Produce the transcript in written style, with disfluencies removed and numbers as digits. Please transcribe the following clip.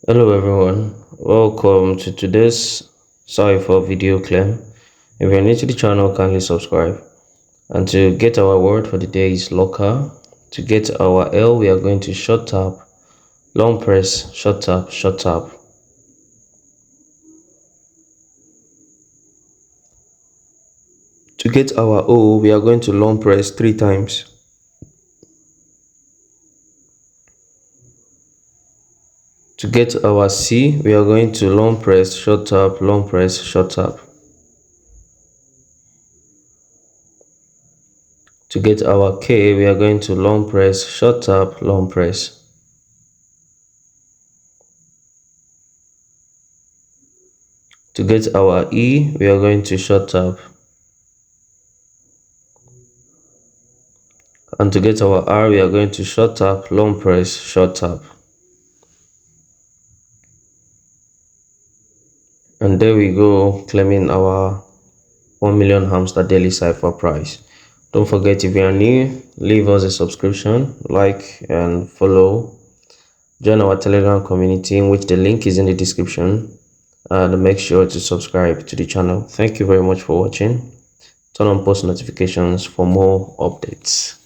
Hello everyone, welcome to today's Cipher video claim. If you're new to the channel, kindly subscribe. And to get our word for the day is local. To get our L, we are going to short tap, long press, short tap, short tap. To get our O, we are going to long press 3 times. To get our C, we are going to long press, short tap, long press, short tap. To get our K, we are going to long press, short tap, long press. To get our E, we are going to short tap. And to get our R, we are going to short tap, long press, short tap. And there we go, claiming our 1 million hamster daily cipher price. Don't forget, if you are new, leave us a subscription, like and follow. Join our Telegram community, in which the link is in the description. And make sure to subscribe to the channel. Thank you very much for watching. Turn on post notifications for more updates.